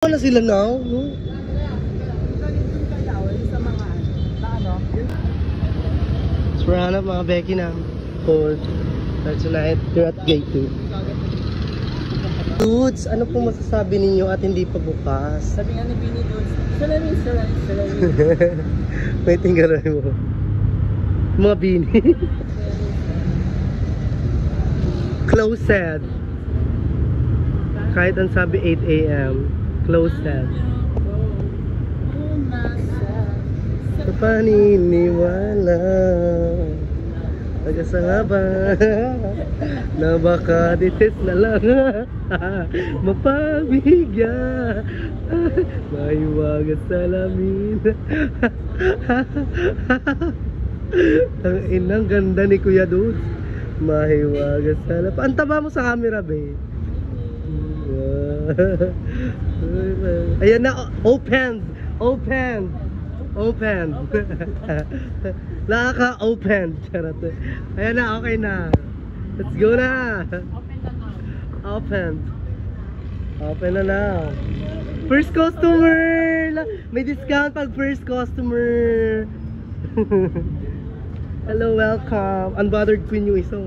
Wala sila now, no? So we're hanap mga Becky na for tonight. We're at gate 2. Dudes, ano po masasabi ninyo at hindi pa bukas? Sabi nga ni Bini Dudes, salamin. May tinggaran mo. Mga Bini. Closed. Kahit ang sabi 8 AM. Closed. Sa paniniwala pag-asaba na baka ditis na lang mapabigyan maiwagas salamin. Ang inang ganda ni Kuya Dudes. Mahiwagas salamin. Ang taba mo sa camera, babe. Ayan na, opened. Nakaka-opened. Ayan na, okay na. Let's go na. Open na now. First customer. May discount pag first customer. Hello, welcome. Unbothered Queen yung isa.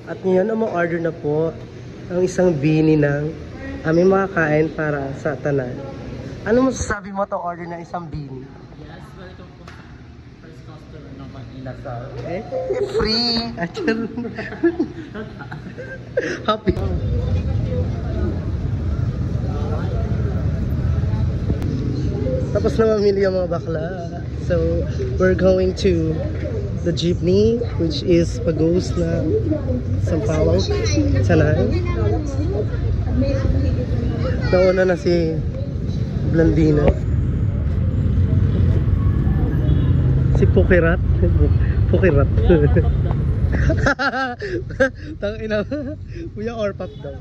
At ngayon, order na po ang isang bini ng aming makakain para sa tanan. Ano masasabi mo itong order na isang bini? Yes, welcome po first customer ng Inasal. Free! Happy! Tapos na mamili ang mga bakla. So, we're going to the jeepney, which is pagos na Sampaloc, Sanay. Nauna na si Blandina. Si Pukirat. Pukirat. Tangina. Kuya Orpap daw.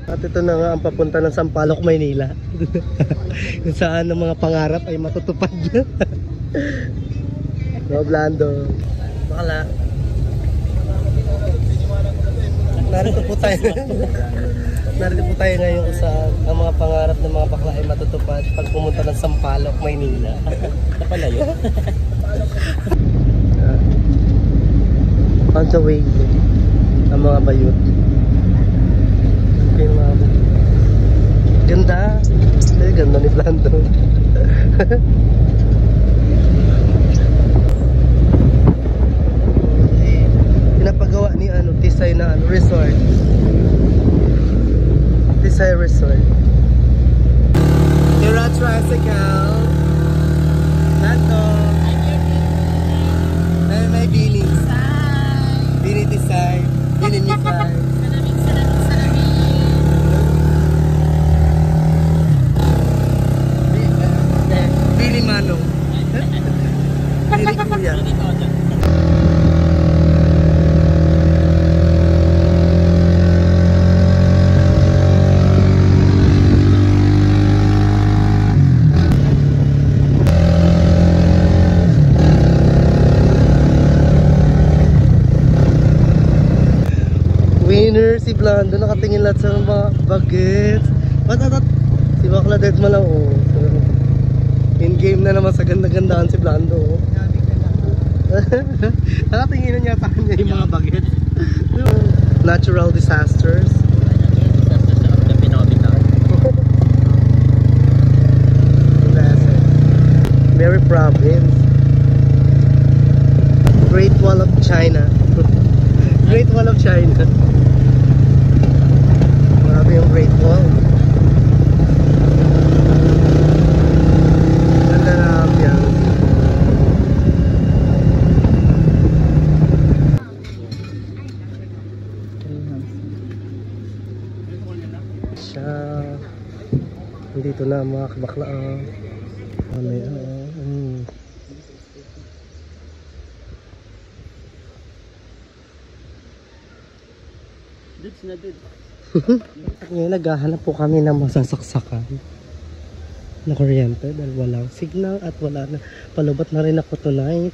At ito na nga ang papunta ng Sampaloc, Maynila. Kung saan ang mga pangarap ay matutupad. No, Blando. Bakala. Narito po tayo. Narito po tayo ngayon kung saan ang mga pangarap ng mga bakla ay matutupad pag pumunta ng Sampaloc, Maynila. Napalayo. On the way ang mga bayot. Okay, mga ganda. Ay, ganda ni Blando. Pinapagawa ni Tisay na resort. Tisay Resort. You're a tricycle. Nando. May Bini. Bini Tisay. Bini Nisay. Bini Manong. Bini Kuya. Winner si Blando, nakatingin lahat sa mga bagets. Patatat si Bakladet malaw. In game na naman sa ganda-gandaan si Blando. Nakatingin na niya sa kanya yung mga bagets. Natural disasters. Mary Province. Great Wall of China. Great Wall of China. Marami yung Great Wall. Ganda na yan. Siya. Nandito na mga kabakla. Dudes na dudes. Ngayon naghahanap po kami ng masasaksakan na kuryente dahil walang signal at wala na. Palubat na rin ako tonight.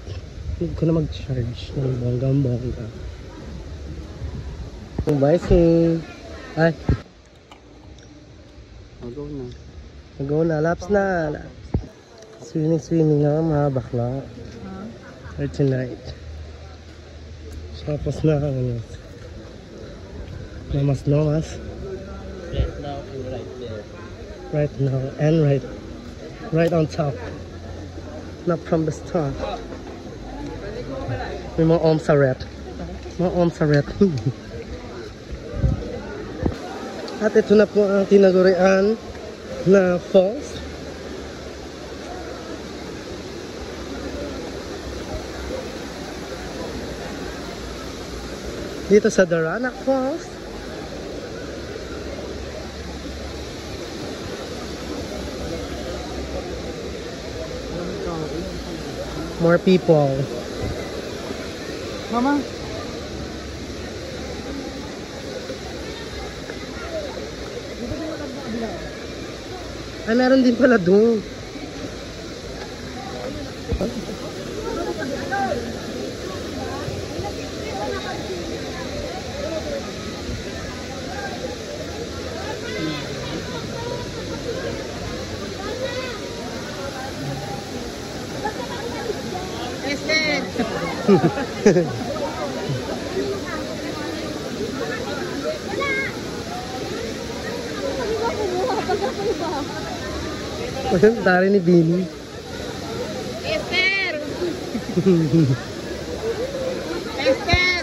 Hindi ko na mag-charge ng bonggang-bongga. Yung bicycle. Ay, Go na. go na. Laps na. Swimming na mga bakla. For tonight. Tapos na ano. Nomas. Right now and right there. Right now and right on top. Not from the start. May mga omsaret. Mga omsaret. At ito na po ang tinagurian na falls. Dito sa Daranac Falls. More people. Mama. Ay, meron din pala doon. Tari ni Bini. Esther! Esther!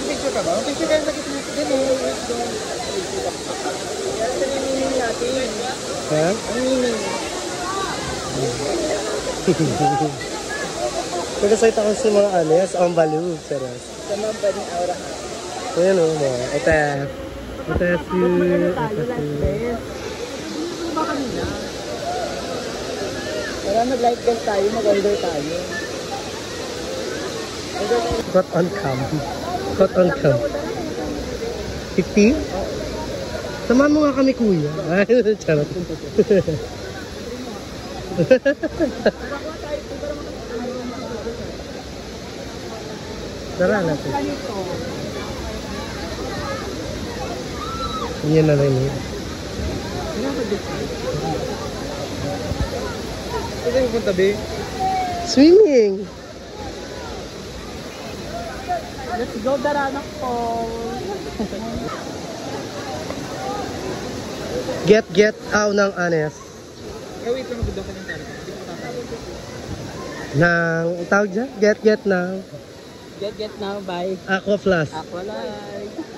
Picture ka ba? Picture ka sa gitna. Dito. Yan sa ninining natin. Ha? Ang nining. Pagkasayta ko sa mga anes, ang balu. Saras. Sa mamba ni Aura. Ayan o mo. Ito si... Para mag-light gun tayo, mag-order tayo. Caught on cam. 50? Samahan mo nga kami, kuya. Ay, charot. Tara natin. Yan na rin yun. Saan tayo pupunta, be? Swimming! Let's go, Daranac Falls. Get out ng anes. Wait lang, magdodok ka ng talo. Hindi ko tatalo. Nang tawag dyan? Get now. Get now, bye. Aqua Plus.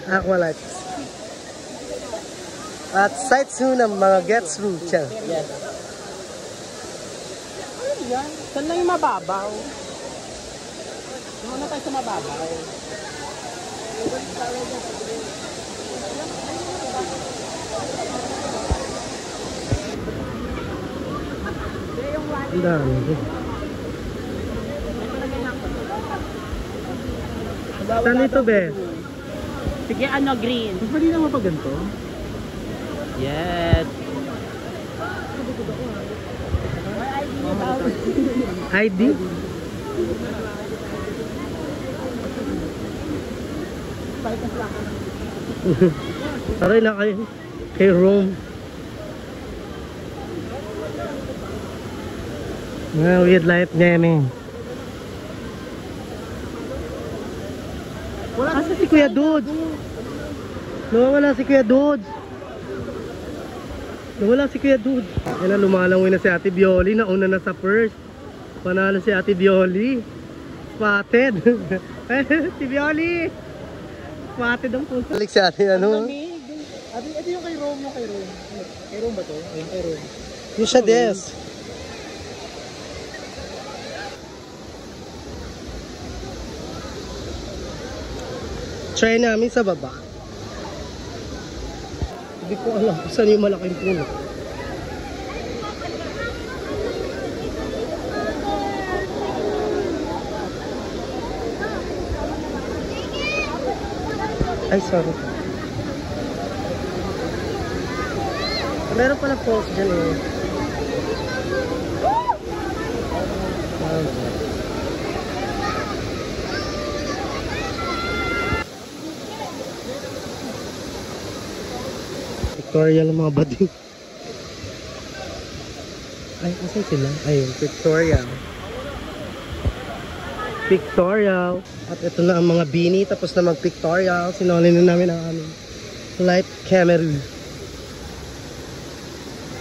Aqualight. At sight soon ng mga gets through. Tiyan. Yes. Ano yan? Saan lang yung mababaw? Doon na tayo sa mababaw. Ang dami. Saan ito, be? Sige, ano, green. Mas mali naman pag ganito. Yes. ID? Aray na kayo. Kay Rome. Mga weird light gaming. Asa si Kuya Dudes? Nawawala si Kuya Dudes. Nawala si Kuya Dudes. Yan na, lumalangoy na si Ate Bioli. Nauna na sa first. Panalo si Ate Bioli. Spotted. Si Bioli. Spotted ang puso. Balik si Ate ano? Ito yung kay Rome, Kay Rome ba to? Ayun, kay Rome. Yung siya des. Try namin sa baba. Hindi ko alam kung saan yung malaking puno. Ay, sorry. Meron pala post dyan eh. Pictorial ang mga bading. Ay, asan sila? Ayun, pictorial. Pictorial. At ito na ang mga beanie. Tapos na mag-pictorial. Sinuli na namin ang aming light camera.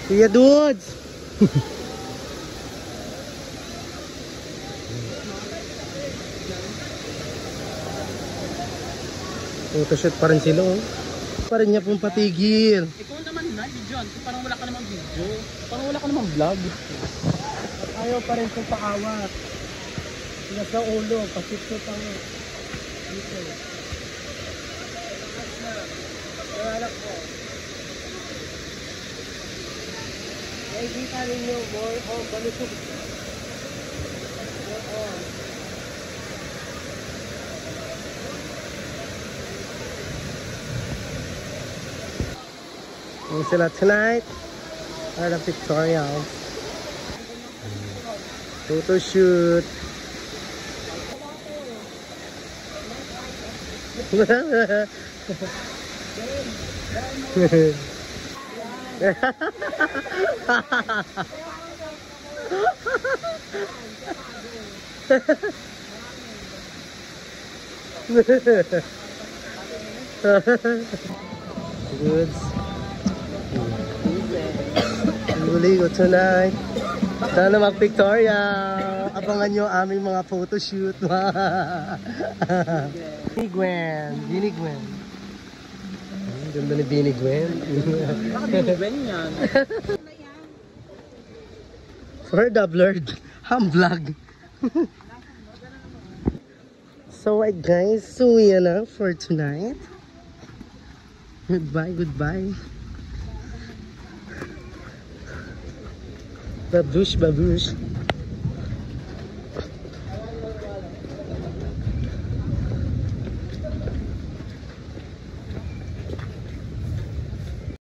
Kuya dudes! Photoshoot pa rin sila, oh. Pa rin niya pong patigil. Ikaw naman na, John. Parang wala ka namang video. Parang wala ka namang vlog. Ayaw pa rin pong paawat. Tigas ng ulo, pasipso pa nga. Dito. Anak ko. Nakikita ninyo more on balusog. More on. Yung sila tonight are the pictorial photo shoot. Goods. Ligo tonight. Sana mag-pictorial. Abangan nyo aming mga photoshoot. Bini Gwen. Bini Gwen. Ganda ni Bini Gwen. Bakit Gwen yan? For the blurred ham vlog. So guys, so yan na for tonight. Goodbye, goodbye. Babush, babush.